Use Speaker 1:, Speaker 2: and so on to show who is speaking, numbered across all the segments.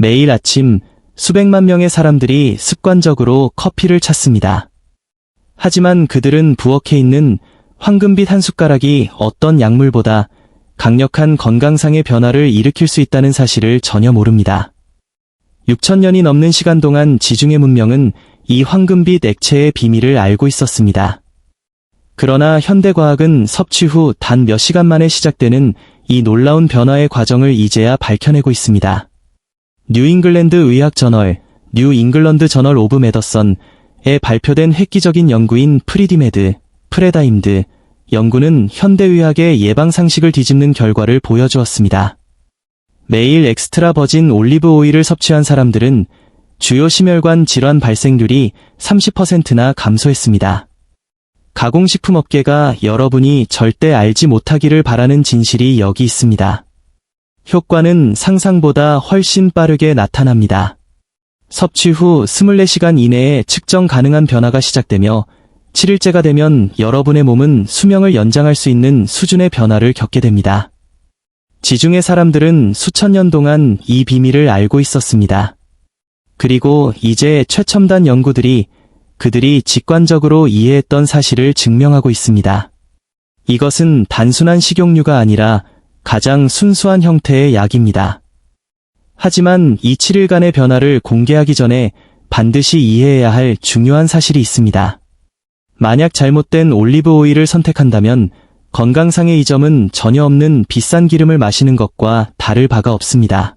Speaker 1: 매일 아침 수백만 명의 사람들이 습관적으로 커피를 찾습니다. 하지만 그들은 부엌에 있는 황금빛 한 숟가락이 어떤 약물보다 강력한 건강상의 변화를 일으킬 수 있다는 사실을 전혀 모릅니다. 6,000년이 넘는 시간 동안 지중해 문명은 이 황금빛 액체의 비밀을 알고 있었습니다. 그러나 현대과학은 섭취 후 단 몇 시간 만에 시작되는 이 놀라운 변화의 과정을 이제야 밝혀내고 있습니다. 뉴잉글랜드 의학 저널, 뉴 잉글런드 저널 오브 메더선에 발표된 획기적인 연구인 프레다임드 연구는 현대의학의 예방 상식을 뒤집는 결과를 보여주었습니다. 매일 엑스트라 버진 올리브 오일을 섭취한 사람들은 주요 심혈관 질환 발생률이 30%나 감소했습니다. 가공식품 업계가 여러분이 절대 알지 못하기를 바라는 진실이 여기 있습니다. 효과는 상상보다 훨씬 빠르게 나타납니다. 섭취 후 24시간 이내에 측정 가능한 변화가 시작되며 7일째가 되면 여러분의 몸은 수명을 연장할 수 있는 수준의 변화를 겪게 됩니다. 지중해 사람들은 수천 년 동안 이 비밀을 알고 있었습니다. 그리고 이제 최첨단 연구들이 그들이 직관적으로 이해했던 사실을 증명하고 있습니다. 이것은 단순한 식용유가 아니라 가장 순수한 형태의 약입니다. 하지만 이 7일간의 변화를 공개하기 전에 반드시 이해해야 할 중요한 사실이 있습니다. 만약 잘못된 올리브 오일을 선택한다면 건강상의 이점은 전혀 없는 비싼 기름을 마시는 것과 다를 바가 없습니다.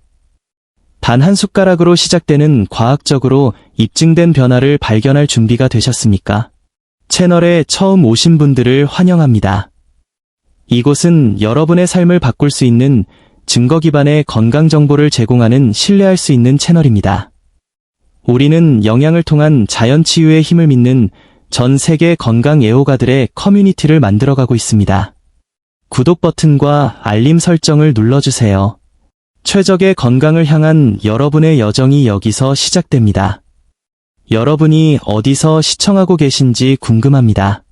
Speaker 1: 단 한 숟가락으로 시작되는 과학적으로 입증된 변화를 발견할 준비가 되셨습니까? 채널에 처음 오신 분들을 환영합니다. 이곳은 여러분의 삶을 바꿀 수 있는 증거 기반의 건강 정보를 제공하는 신뢰할 수 있는 채널입니다. 우리는 영양을 통한 자연 치유의 힘을 믿는 전 세계 건강 애호가들의 커뮤니티를 만들어가고 있습니다. 구독 버튼과 알림 설정을 눌러주세요. 최적의 건강을 향한 여러분의 여정이 여기서 시작됩니다. 여러분이 어디서 시청하고 계신지 궁금합니다.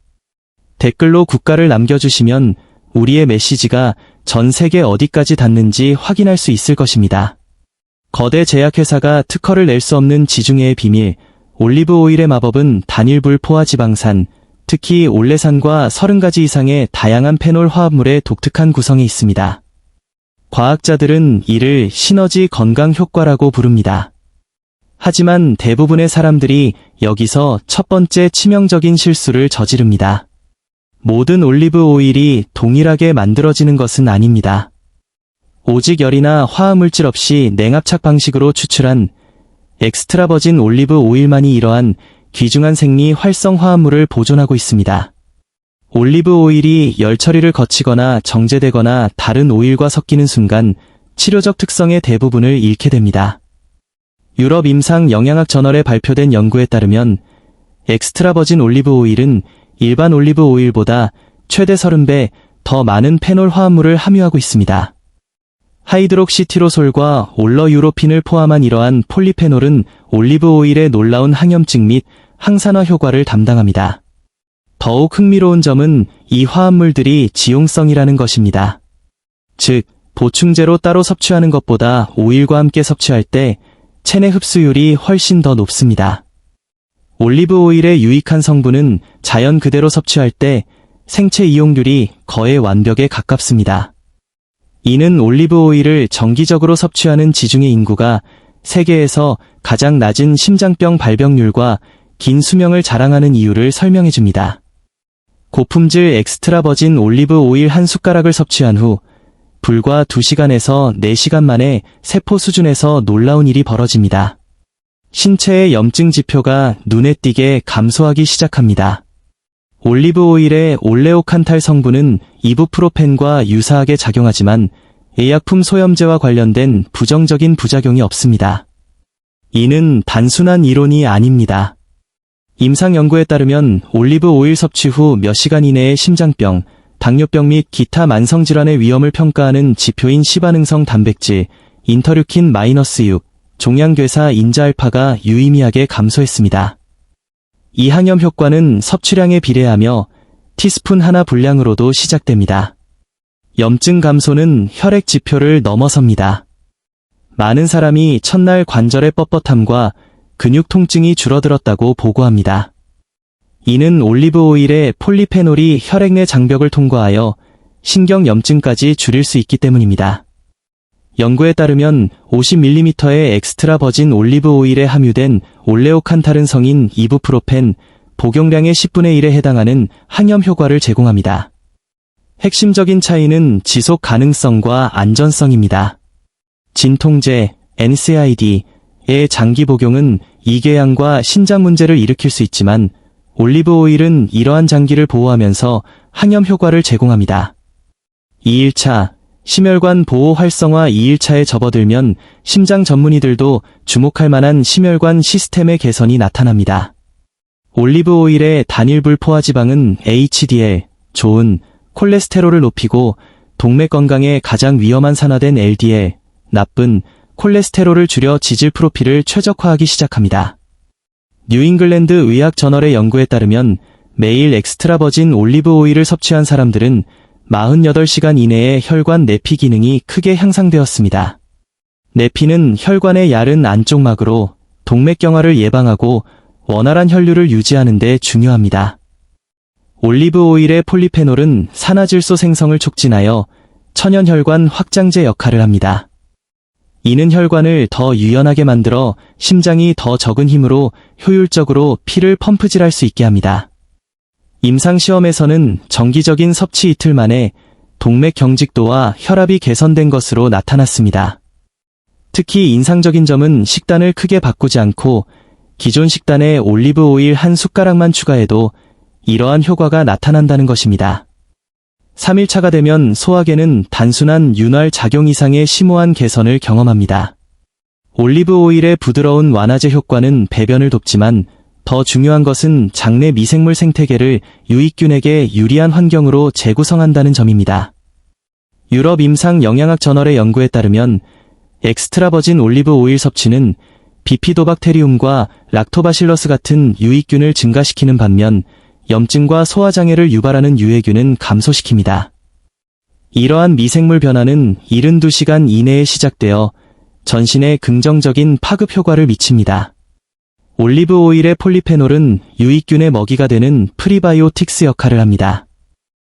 Speaker 1: 댓글로 국가를 남겨주시면 우리의 메시지가 전 세계 어디까지 닿는지 확인할 수 있을 것입니다. 거대 제약회사가 특허를 낼 수 없는 지중해의 비밀, 올리브 오일의 마법은 단일불 포화 지방산, 특히 올레산과 30가지 이상의 다양한 페놀 화합물의 독특한 구성에 있습니다. 과학자들은 이를 시너지 건강 효과라고 부릅니다. 하지만 대부분의 사람들이 여기서 첫 번째 치명적인 실수를 저지릅니다. 모든 올리브 오일이 동일하게 만들어지는 것은 아닙니다. 오직 열이나 화합물질 없이 냉압착 방식으로 추출한 엑스트라 버진 올리브 오일만이 이러한 귀중한 생리 활성 화합물을 보존하고 있습니다. 올리브 오일이 열 처리를 거치거나 정제되거나 다른 오일과 섞이는 순간 치료적 특성의 대부분을 잃게 됩니다. 유럽 임상 영양학 저널에 발표된 연구에 따르면 엑스트라 버진 올리브 오일은 일반 올리브 오일보다 최대 30배 더 많은 페놀 화합물을 함유하고 있습니다. 하이드록시티로솔과 올러유로핀을 포함한 이러한 폴리페놀은 올리브 오일의 놀라운 항염증 및 항산화 효과를 담당합니다. 더욱 흥미로운 점은 이 화합물들이 지용성이라는 것입니다. 즉, 보충제로 따로 섭취하는 것보다 오일과 함께 섭취할 때 체내 흡수율이 훨씬 더 높습니다. 올리브 오일의 유익한 성분은 자연 그대로 섭취할 때 생체 이용률이 거의 완벽에 가깝습니다. 이는 올리브 오일을 정기적으로 섭취하는 지중해 인구가 세계에서 가장 낮은 심장병 발병률과 긴 수명을 자랑하는 이유를 설명해 줍니다. 고품질 엑스트라 버진 올리브 오일 한 숟가락을 섭취한 후 불과 2시간에서 4시간 만에 세포 수준에서 놀라운 일이 벌어집니다. 신체의 염증 지표가 눈에 띄게 감소하기 시작합니다. 올리브 오일의 올레오칸탈 성분은 이부프로펜과 유사하게 작용하지만 의약품 소염제와 관련된 부정적인 부작용이 없습니다. 이는 단순한 이론이 아닙니다. 임상 연구에 따르면 올리브 오일 섭취 후 몇 시간 이내에 심장병, 당뇨병 및 기타 만성질환의 위험을 평가하는 지표인 시반응성 단백질, 인터류킨-6, 종양괴사 인자알파가 유의미하게 감소했습니다. 이 항염 효과는 섭취량에 비례하며 티스푼 하나 분량으로도 시작됩니다. 염증 감소는 혈액 지표를 넘어섭니다. 많은 사람이 첫날 관절의 뻣뻣함과 근육 통증이 줄어들었다고 보고합니다. 이는 올리브 오일의 폴리페놀이 혈액 내 장벽을 통과하여 신경염증까지 줄일 수 있기 때문입니다. 연구에 따르면 50ml의 엑스트라 버진 올리브 오일에 함유된 올레오칸타른 성인 이부프로펜 복용량의 10분의 1에 해당하는 항염 효과를 제공합니다. 핵심적인 차이는 지속 가능성과 안전성입니다. 진통제, NSAID의 장기 복용은 이궤양과 신장 문제를 일으킬 수 있지만 올리브 오일은 이러한 장기를 보호하면서 항염 효과를 제공합니다. 2일차, 심혈관 보호 활성화 2일차에 접어들면 심장 전문의들도 주목할 만한 심혈관 시스템의 개선이 나타납니다. 올리브 오일의 단일 불포화지방은 HDL, 좋은 콜레스테롤을 높이고 동맥 건강에 가장 위험한 산화된 LDL, 나쁜 콜레스테롤을 줄여 지질 프로필을 최적화하기 시작합니다. 뉴잉글랜드 의학 저널의 연구에 따르면 매일 엑스트라 버진 올리브 오일을 섭취한 사람들은 48시간 이내에 혈관 내피 기능이 크게 향상되었습니다. 내피는 혈관의 얇은 안쪽 막으로 동맥경화를 예방하고 원활한 혈류를 유지하는 데 중요합니다. 올리브 오일의 폴리페놀은 산화질소 생성을 촉진하여 천연혈관 확장제 역할을 합니다. 이는 혈관을 더 유연하게 만들어 심장이 더 적은 힘으로 효율적으로 피를 펌프질할 수 있게 합니다. 임상시험에서는 정기적인 섭취 이틀 만에 동맥 경직도와 혈압이 개선된 것으로 나타났습니다. 특히 인상적인 점은 식단을 크게 바꾸지 않고 기존 식단에 올리브 오일 한 숟가락만 추가해도 이러한 효과가 나타난다는 것입니다. 3일차가 되면 소화계는 단순한 윤활 작용 이상의 심오한 개선을 경험합니다. 올리브 오일의 부드러운 완화제 효과는 배변을 돕지만 더 중요한 것은 장내 미생물 생태계를 유익균에게 유리한 환경으로 재구성한다는 점입니다. 유럽 임상 영양학 저널의 연구에 따르면 엑스트라 버진 올리브 오일 섭취는 비피도박테리움과 락토바실러스 같은 유익균을 증가시키는 반면 염증과 소화장애를 유발하는 유해균은 감소시킵니다. 이러한 미생물 변화는 72시간 이내에 시작되어 전신에 긍정적인 파급 효과를 미칩니다. 올리브 오일의 폴리페놀은 유익균의 먹이가 되는 프리바이오틱스 역할을 합니다.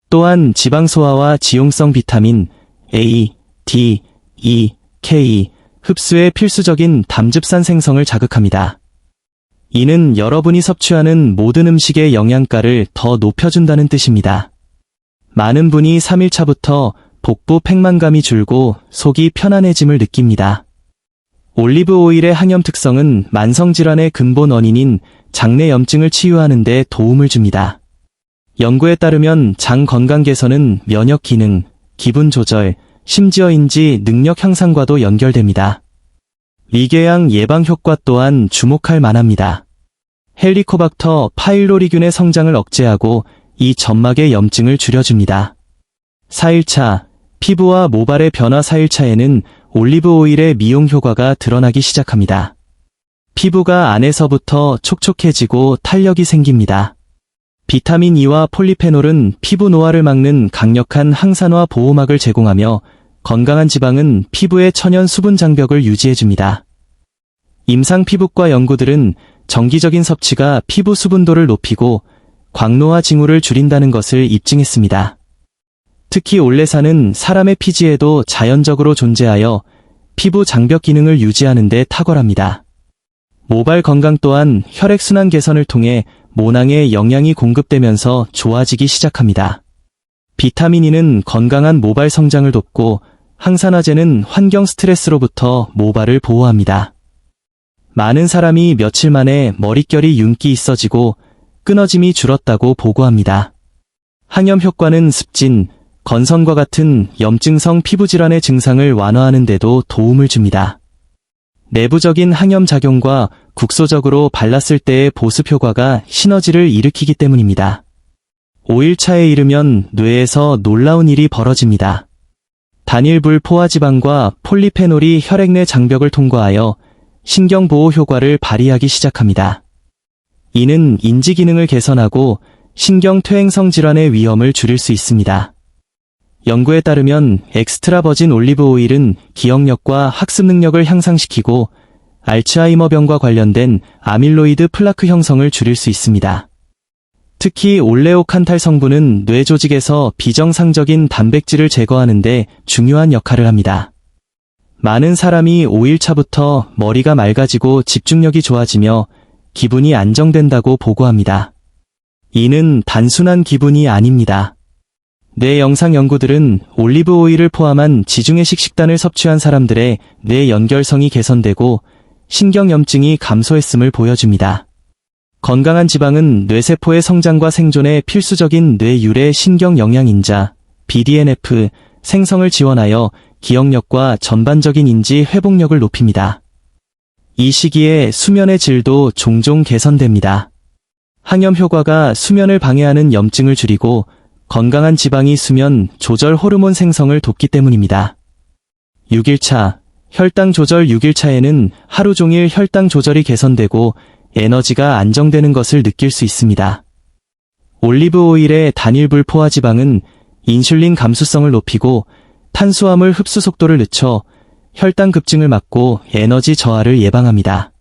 Speaker 1: 또한 지방 소화와 지용성 비타민 A, D, E, K, 흡수에 필수적인 담즙산 생성을 자극합니다. 이는 여러분이 섭취하는 모든 음식의 영양가를 더 높여준다는 뜻입니다. 많은 분이 3일차부터 복부 팽만감이 줄고 속이 편안해짐을 느낍니다. 올리브 오일의 항염 특성은 만성질환의 근본 원인인 장내 염증을 치유하는 데 도움을 줍니다. 연구에 따르면 장 건강 개선은 면역 기능, 기분 조절, 심지어 인지 능력 향상과도 연결됩니다. 위궤양 예방 효과 또한 주목할 만합니다. 헬리코박터 파일로리균의 성장을 억제하고 이 점막의 염증을 줄여줍니다. 4일차, 피부와 모발의 변화 4일차에는 올리브 오일의 미용 효과가 드러나기 시작합니다. 피부가 안에서부터 촉촉해지고 탄력이 생깁니다. 비타민 E와 폴리페놀은 피부 노화를 막는 강력한 항산화 보호막을 제공하며 건강한 지방은 피부의 천연 수분 장벽을 유지해줍니다. 임상 피부과 연구들은 정기적인 섭취가 피부 수분도를 높이고 광노화 징후를 줄인다는 것을 입증했습니다. 특히 올레산은 사람의 피지에도 자연적으로 존재하여 피부 장벽 기능을 유지하는 데 탁월합니다. 모발 건강 또한 혈액순환 개선을 통해 모낭에 영양이 공급되면서 좋아지기 시작합니다. 비타민 E는 건강한 모발 성장을 돕고 항산화제는 환경 스트레스로부터 모발을 보호합니다. 많은 사람이 며칠 만에 머릿결이 윤기 있어지고 끊어짐이 줄었다고 보고합니다. 항염 효과는 습진, 건선과 같은 염증성 피부질환의 증상을 완화하는 데도 도움을 줍니다. 내부적인 항염 작용과 국소적으로 발랐을 때의 보습 효과가 시너지를 일으키기 때문입니다. 5일차에 이르면 뇌에서 놀라운 일이 벌어집니다. 단일불 포화지방과 폴리페놀이 혈액 내 장벽을 통과하여 신경보호 효과를 발휘하기 시작합니다. 이는 인지 기능을 개선하고 신경퇴행성 질환의 위험을 줄일 수 있습니다. 연구에 따르면 엑스트라 버진 올리브 오일은 기억력과 학습 능력을 향상시키고 알츠하이머병과 관련된 아밀로이드 플라크 형성을 줄일 수 있습니다. 특히 올레오칸탈 성분은 뇌 조직에서 비정상적인 단백질을 제거하는 데 중요한 역할을 합니다. 많은 사람이 5일차부터 머리가 맑아지고 집중력이 좋아지며 기분이 안정된다고 보고합니다. 이는 단순한 기분이 아닙니다. 뇌 영상 연구들은 올리브 오일을 포함한 지중해식 식단을 섭취한 사람들의 뇌 연결성이 개선되고 신경염증이 감소했음을 보여줍니다. 건강한 지방은 뇌세포의 성장과 생존에 필수적인 뇌유래 신경 영양인자 BDNF 생성을 지원하여 기억력과 전반적인 인지 회복력을 높입니다. 이 시기에 수면의 질도 종종 개선됩니다. 항염 효과가 수면을 방해하는 염증을 줄이고 건강한 지방이 수면 조절 호르몬 생성을 돕기 때문입니다. 6일차, 혈당 조절 6일차에는 하루 종일 혈당 조절이 개선되고 에너지가 안정되는 것을 느낄 수 있습니다. 올리브 오일의 단일 불포화 지방은 인슐린 감수성을 높이고 탄수화물 흡수 속도를 늦춰 혈당 급증을 막고 에너지 저하를 예방합니다.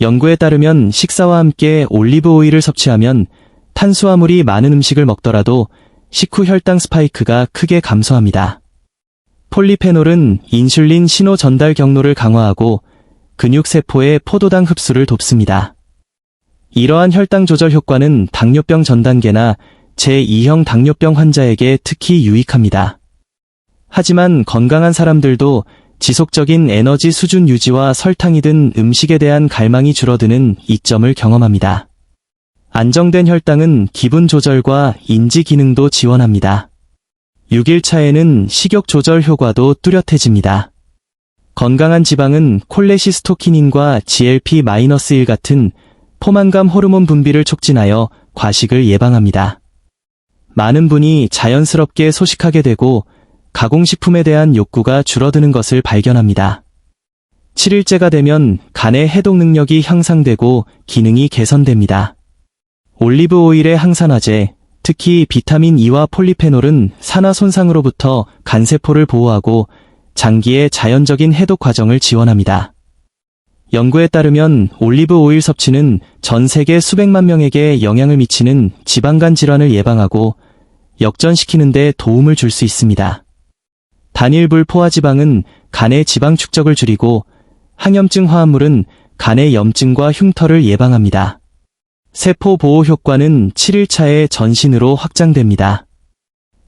Speaker 1: 연구에 따르면 식사와 함께 올리브 오일을 섭취하면 탄수화물이 많은 음식을 먹더라도 식후 혈당 스파이크가 크게 감소합니다. 폴리페놀은 인슐린 신호 전달 경로를 강화하고 근육세포의 포도당 흡수를 돕습니다. 이러한 혈당 조절 효과는 당뇨병 전 단계나 제2형 당뇨병 환자에게 특히 유익합니다. 하지만 건강한 사람들도 지속적인 에너지 수준 유지와 설탕이 든 음식에 대한 갈망이 줄어드는 이점을 경험합니다. 안정된 혈당은 기분 조절과 인지 기능도 지원합니다. 6일차에는 식욕 조절 효과도 뚜렷해집니다. 건강한 지방은 콜레시스토키닌과 GLP-1 같은 포만감 호르몬 분비를 촉진하여 과식을 예방합니다. 많은 분이 자연스럽게 소식하게 되고 가공식품에 대한 욕구가 줄어드는 것을 발견합니다. 7일째가 되면 간의 해독 능력이 향상되고 기능이 개선됩니다. 올리브 오일의 항산화제, 특히 비타민 E와 폴리페놀은 산화 손상으로부터 간세포를 보호하고 장기의 자연적인 해독 과정을 지원합니다. 연구에 따르면 올리브 오일 섭취는 전 세계 수백만 명에게 영향을 미치는 지방간 질환을 예방하고 역전시키는 데 도움을 줄 수 있습니다. 단일 불포화 지방은 간의 지방 축적을 줄이고 항염증 화합물은 간의 염증과 흉터를 예방합니다. 세포 보호 효과는 7일차에 전신으로 확장됩니다.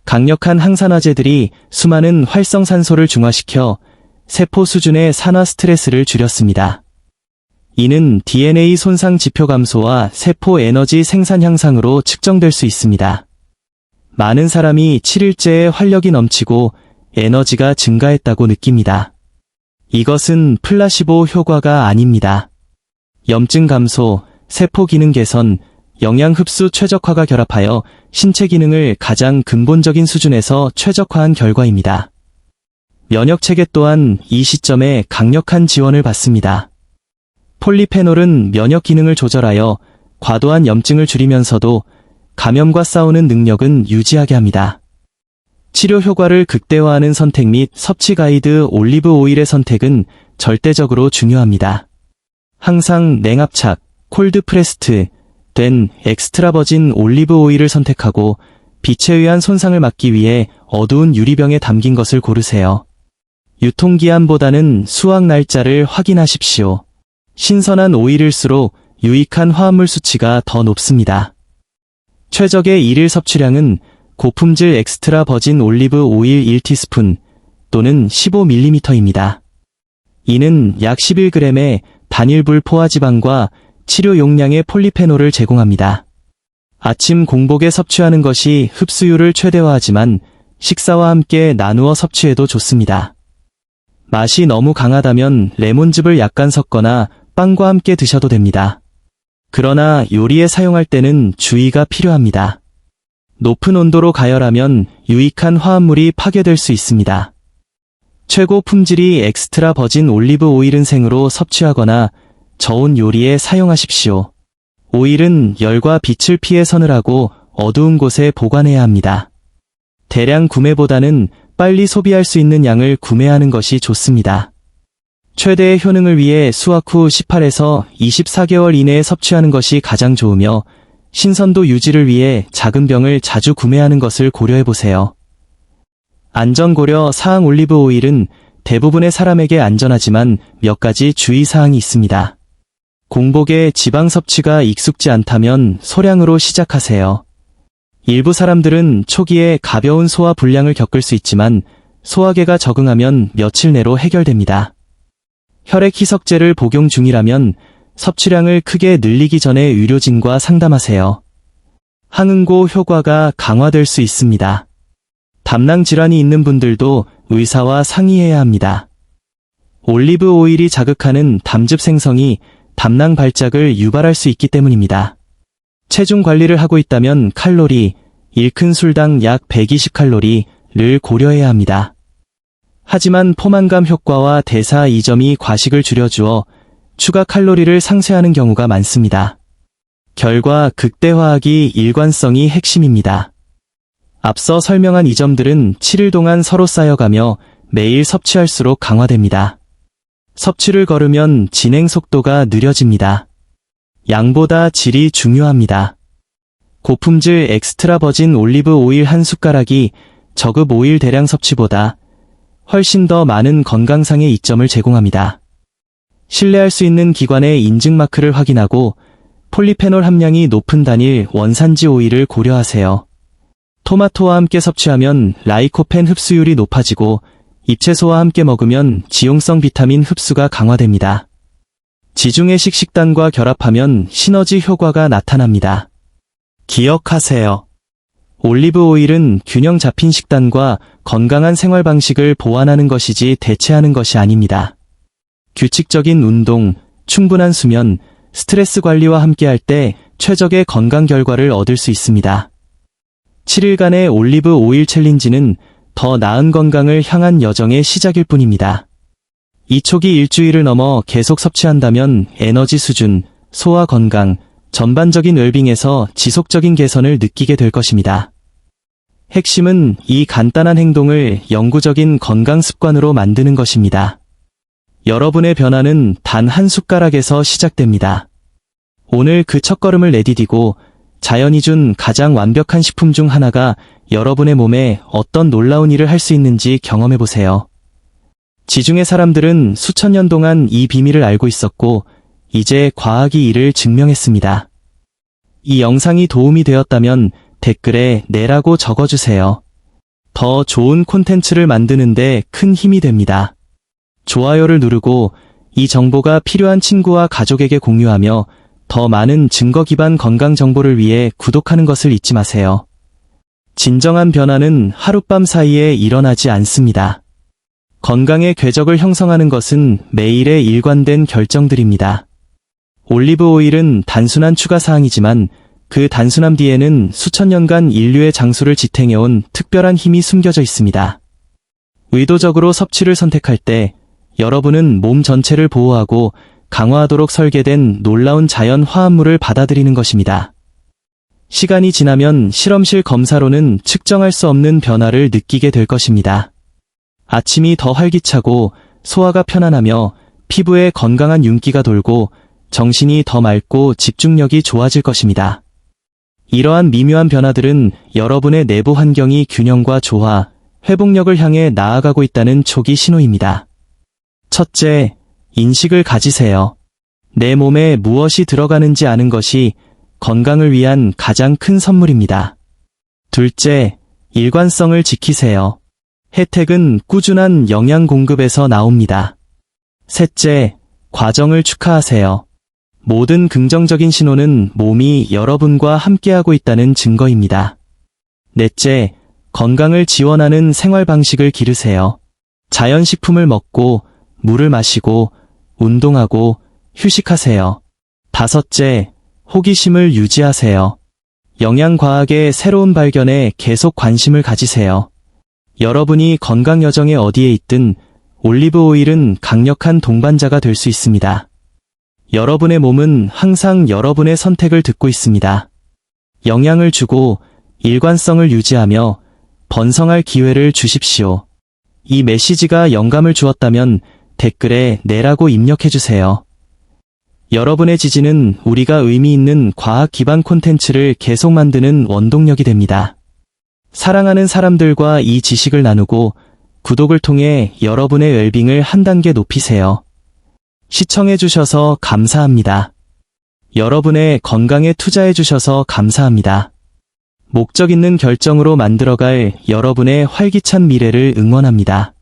Speaker 1: 강력한 항산화제들이 수많은 활성산소를 중화시켜 세포 수준의 산화 스트레스를 줄였습니다. 이는 DNA 손상 지표 감소와 세포 에너지 생산 향상으로 측정될 수 있습니다. 많은 사람이 7일째에 활력이 넘치고 에너지가 증가했다고 느낍니다. 이것은 플라시보 효과가 아닙니다. 염증 감소, 세포 기능 개선, 영양 흡수 최적화가 결합하여 신체 기능을 가장 근본적인 수준에서 최적화한 결과입니다. 면역 체계 또한 이 시점에 강력한 지원을 받습니다. 폴리페놀은 면역 기능을 조절하여 과도한 염증을 줄이면서도 감염과 싸우는 능력은 유지하게 합니다. 치료 효과를 극대화하는 선택 및 섭취 가이드 올리브 오일의 선택은 절대적으로 중요합니다. 항상 냉압착, 콜드 프레스트 된 엑스트라 버진 올리브 오일을 선택하고 빛에 의한 손상을 막기 위해 어두운 유리병에 담긴 것을 고르세요. 유통기한보다는 수확 날짜를 확인하십시오. 신선한 오일일수록 유익한 화합물 수치가 더 높습니다. 최적의 일일 섭취량은 고품질 엑스트라 버진 올리브 오일 1티스푼 또는 15ml입니다. 이는 약 11g의 단일 불포화 지방과 치료 용량의 폴리페놀을 제공합니다. 아침 공복에 섭취하는 것이 흡수율을 최대화하지만 식사와 함께 나누어 섭취해도 좋습니다. 맛이 너무 강하다면 레몬즙을 약간 섞거나 빵과 함께 드셔도 됩니다. 그러나 요리에 사용할 때는 주의가 필요합니다. 높은 온도로 가열하면 유익한 화합물이 파괴될 수 있습니다. 최고 품질이 엑스트라 버진 올리브 오일은 생으로 섭취하거나 저온 요리에 사용하십시오. 오일은 열과 빛을 피해 서늘하고 어두운 곳에 보관해야 합니다. 대량 구매보다는 빨리 소비할 수 있는 양을 구매하는 것이 좋습니다. 최대의 효능을 위해 수확 후 18에서 24개월 이내에 섭취하는 것이 가장 좋으며 신선도 유지를 위해 작은 병을 자주 구매하는 것을 고려해보세요. 안전 고려 사항 올리브 오일은 대부분의 사람에게 안전하지만 몇 가지 주의사항이 있습니다. 공복에 지방 섭취가 익숙지 않다면 소량으로 시작하세요. 일부 사람들은 초기에 가벼운 소화 불량을 겪을 수 있지만 소화계가 적응하면 며칠 내로 해결됩니다. 혈액 희석제를 복용 중이라면 섭취량을 크게 늘리기 전에 의료진과 상담하세요. 항응고 효과가 강화될 수 있습니다. 담낭 질환이 있는 분들도 의사와 상의해야 합니다. 올리브 오일이 자극하는 담즙 생성이 담낭 발작을 유발할 수 있기 때문입니다. 체중 관리를 하고 있다면 칼로리, 1큰 술당 약 120칼로리를 고려해야 합니다. 하지만 포만감 효과와 대사 이점이 과식을 줄여주어 추가 칼로리를 상쇄하는 경우가 많습니다. 결과 극대화하기 일관성이 핵심입니다. 앞서 설명한 이 점들은 7일 동안 서로 쌓여가며 매일 섭취할수록 강화됩니다. 섭취를 거르면 진행 속도가 느려집니다. 양보다 질이 중요합니다. 고품질 엑스트라 버진 올리브 오일 한 숟가락이 저급 오일 대량 섭취보다 훨씬 더 많은 건강상의 이점을 제공합니다. 신뢰할 수 있는 기관의 인증 마크를 확인하고 폴리페놀 함량이 높은 단일 원산지 오일을 고려하세요. 토마토와 함께 섭취하면 라이코펜 흡수율이 높아지고 잎채소와 함께 먹으면 지용성 비타민 흡수가 강화됩니다. 지중해식 식단과 결합하면 시너지 효과가 나타납니다. 기억하세요. 올리브 오일은 균형 잡힌 식단과 건강한 생활 방식을 보완하는 것이지 대체하는 것이 아닙니다. 규칙적인 운동, 충분한 수면, 스트레스 관리와 함께할 때 최적의 건강 결과를 얻을 수 있습니다. 7일간의 올리브 오일 챌린지는 더 나은 건강을 향한 여정의 시작일 뿐입니다. 이 초기 일주일을 넘어 계속 섭취한다면 에너지 수준, 소화 건강, 전반적인 웰빙에서 지속적인 개선을 느끼게 될 것입니다. 핵심은 이 간단한 행동을 영구적인 건강 습관으로 만드는 것입니다. 여러분의 변화는 단 한 숟가락에서 시작됩니다. 오늘 그 첫걸음을 내디디고 자연이 준 가장 완벽한 식품 중 하나가 여러분의 몸에 어떤 놀라운 일을 할 수 있는지 경험해보세요. 지중해 사람들은 수천 년 동안 이 비밀을 알고 있었고 이제 과학이 이를 증명했습니다. 이 영상이 도움이 되었다면 댓글에 네라고 적어주세요. 더 좋은 콘텐츠를 만드는데 큰 힘이 됩니다. 좋아요를 누르고 이 정보가 필요한 친구와 가족에게 공유하며 더 많은 증거 기반 건강 정보를 위해 구독하는 것을 잊지 마세요. 진정한 변화는 하룻밤 사이에 일어나지 않습니다. 건강의 궤적을 형성하는 것은 매일의 일관된 결정들입니다. 올리브 오일은 단순한 추가 사항이지만 그 단순함 뒤에는 수천 년간 인류의 장수를 지탱해온 특별한 힘이 숨겨져 있습니다. 의도적으로 섭취를 선택할 때 여러분은 몸 전체를 보호하고 강화하도록 설계된 놀라운 자연 화합물을 받아들이는 것입니다. 시간이 지나면 실험실 검사로는 측정할 수 없는 변화를 느끼게 될 것입니다. 아침이 더 활기차고 소화가 편안하며 피부에 건강한 윤기가 돌고 정신이 더 맑고 집중력이 좋아질 것입니다. 이러한 미묘한 변화들은 여러분의 내부 환경이 균형과 조화, 회복력을 향해 나아가고 있다는 초기 신호입니다. 첫째, 인식을 가지세요. 내 몸에 무엇이 들어가는지 아는 것이 건강을 위한 가장 큰 선물입니다. 둘째, 일관성을 지키세요. 혜택은 꾸준한 영양 공급에서 나옵니다. 셋째, 과정을 축하하세요. 모든 긍정적인 신호는 몸이 여러분과 함께하고 있다는 증거입니다. 넷째, 건강을 지원하는 생활 방식을 기르세요. 자연식품을 먹고, 물을 마시고, 운동하고, 휴식하세요. 다섯째, 호기심을 유지하세요. 영양과학의 새로운 발견에 계속 관심을 가지세요. 여러분이 건강 여정에 어디에 있든 올리브 오일은 강력한 동반자가 될 수 있습니다. 여러분의 몸은 항상 여러분의 선택을 듣고 있습니다. 영양을 주고 일관성을 유지하며 번성할 기회를 주십시오. 이 메시지가 영감을 주었다면 댓글에 네라고 입력해주세요. 여러분의 지지는 우리가 의미 있는 과학 기반 콘텐츠를 계속 만드는 원동력이 됩니다. 사랑하는 사람들과 이 지식을 나누고 구독을 통해 여러분의 웰빙을 한 단계 높이세요. 시청해주셔서 감사합니다. 여러분의 건강에 투자해주셔서 감사합니다. 목적 있는 결정으로 만들어갈 여러분의 활기찬 미래를 응원합니다.